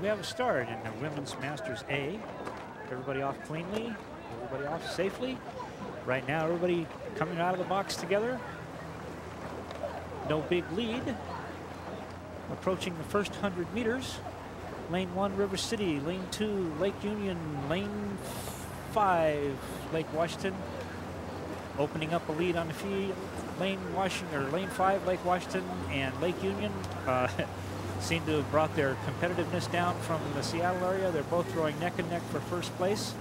we have a start in the Women's Masters A. Everybody off cleanly, everybody off safely. Right now, everybody coming out of the box together. No big lead. Approaching the first 100 meters. Lane 1, River City. Lane 2, Lake Union. Lane 5, Lake Washington. Opening up a lead on the field. Lane 5, Lake Washington and Lake Union seem to have brought their competitiveness down from the Seattle area. They're both throwing neck and neck for first place.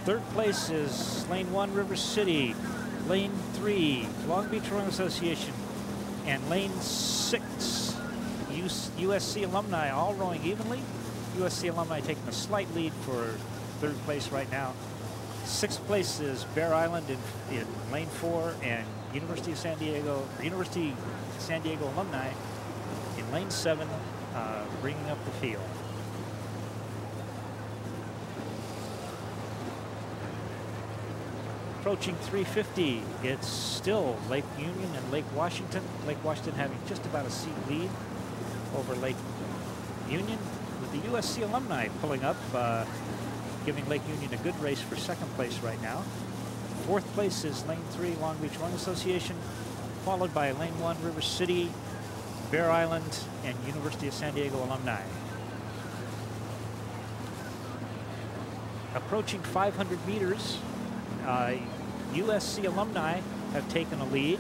Third place is Lane 1, River City. Lane 3, Long Beach Rowing Association. And Lane 6, USC Alumni, all rowing evenly. USC Alumni taking a slight lead for third place right now. Sixth place is Bear Island in Lane 4, and University of San Diego Alumni in Lane 7, bringing up the field. Approaching 350, it's still Lake Union and Lake Washington. Lake Washington having just about a seat lead over Lake Union, with the USC Alumni pulling up, giving Lake Union a good race for second place right now. Fourth place is Lane 3, Long Beach Rowing Association, followed by Lane 1, River City, Bear Island, and University of San Diego Alumni. Approaching 500 meters, USC Alumni have taken a lead.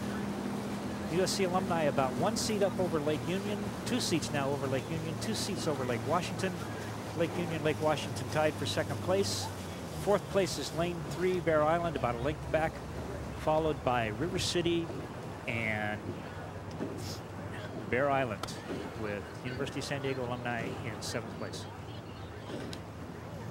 USC Alumni about 1 seat up over Lake Union, 2 seats now over Lake Union, 2 seats over Lake Washington. Lake Union, Lake Washington tied for second place. Fourth place is Lane 3, Bear Island, about a length back, followed by River City and Bear Island, with University of San Diego Alumni in 7th place.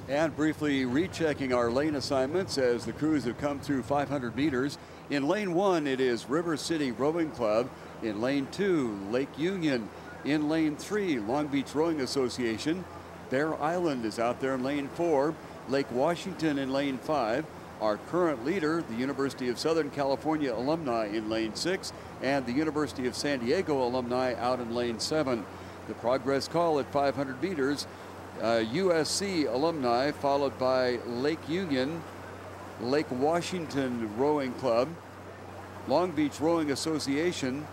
And briefly rechecking our lane assignments as the crews have come through 500 meters. In Lane 1, it is River City Rowing Club. In Lane 2, Lake Union. In Lane 3, Long Beach Rowing Association. Bear Island is out there in Lane 4. Lake Washington in Lane 5. Our current leader, the University of Southern California Alumni in Lane 6, and the University of San Diego Alumni out in Lane 7. The progress call at 500 meters, USC Alumni, followed by Lake Union, Lake Washington Rowing Club, Long Beach Rowing Association,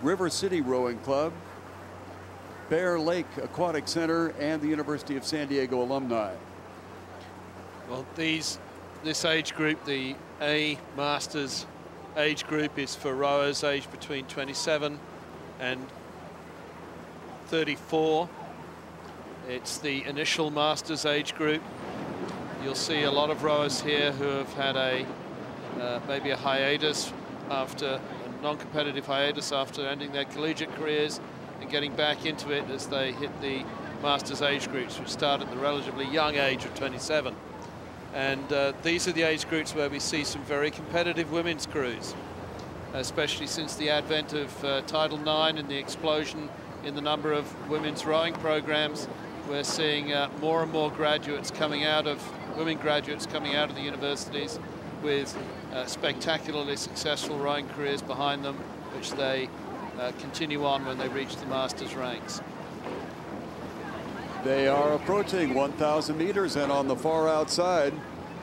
River City Rowing Club, Bear Lake Aquatic Center, and the University of San Diego Alumni. Well, this age group, the A Masters age group, is for rowers aged between 27 and 34. It's the initial Masters age group. You'll see a lot of rowers here who have had maybe a hiatus, after a non-competitive hiatus after ending their collegiate careers and getting back into it as they hit the Masters age groups, which start at the relatively young age of 27. And these are the age groups where we see some very competitive women's crews, especially since the advent of Title IX and the explosion in the number of women's rowing programs. We're seeing more and more graduates coming out of, women graduates coming out of the universities with spectacularly successful rowing careers behind them, which they continue on when they reach the Masters ranks. They are approaching 1,000 meters, and on the far outside,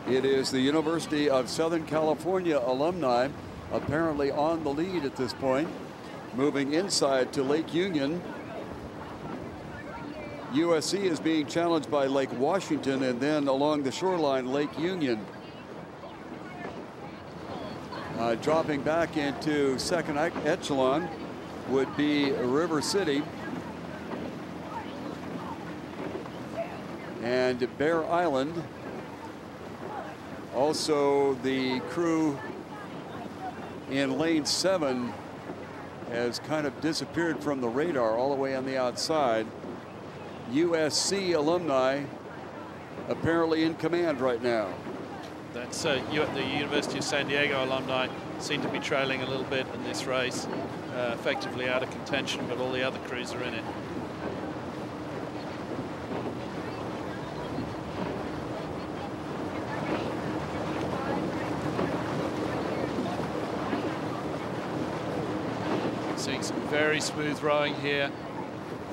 it is the University of Southern California Alumni, apparently on the lead at this point. Moving inside to Lake Union, USC is being challenged by Lake Washington, and then along the shoreline, Lake Union. Dropping back into second echelon would be River City. And Bear Island. Also, the crew in Lane 7 has kind of disappeared from the radar all the way on the outside. USC Alumni apparently in command right now. That's the University of San Diego Alumni seem to be trailing a little bit in this race, effectively out of contention, but all the other crews are in it. Seeing some very smooth rowing here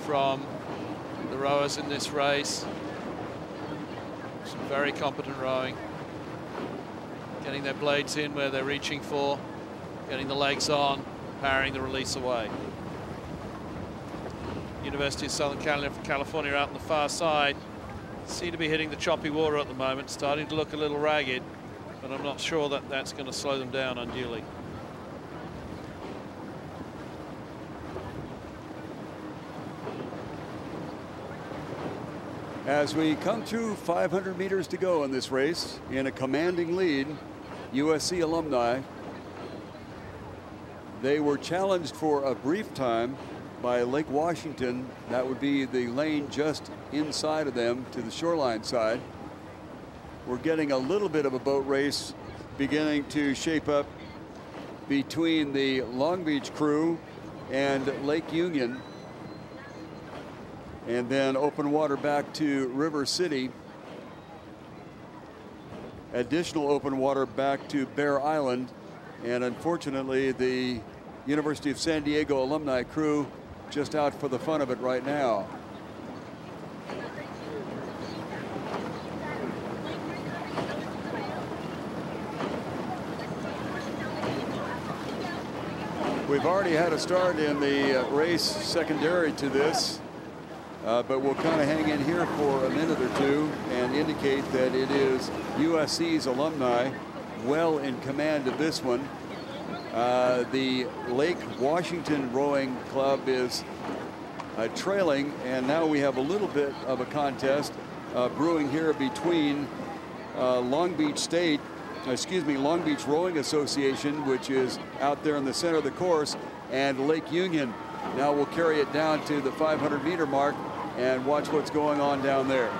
from the rowers in this race. Some very competent rowing. Getting their blades in where they're reaching for, getting the legs on, powering the release away. University of Southern California out on the far side seem to be hitting the choppy water at the moment, starting to look a little ragged, but I'm not sure that that's going to slow them down unduly. As we come through 500 meters to go in this race, in a commanding lead, USC alumni. They were challenged for a brief time by Lake Washington. That would be the lane just inside of them to the shoreline side. We're getting a little bit of a boat race beginning to shape up between the Long Beach crew and Lake Union. And then open water back to River City. Additional open water back to Bear Island. And unfortunately, the University of San Diego alumni crew just out for the fun of it right now. We've already had a start in the race secondary to this. But we'll kind of hang in here for a minute or two and indicate that it is USC's alumni well in command of this one. The Lake Washington Rowing Club is trailing, and now we have a little bit of a contest brewing here between Long Beach Rowing Association, which is out there in the center of the course, and Lake Union. Now we'll carry it down to the 500-meter mark and watch what's going on down there.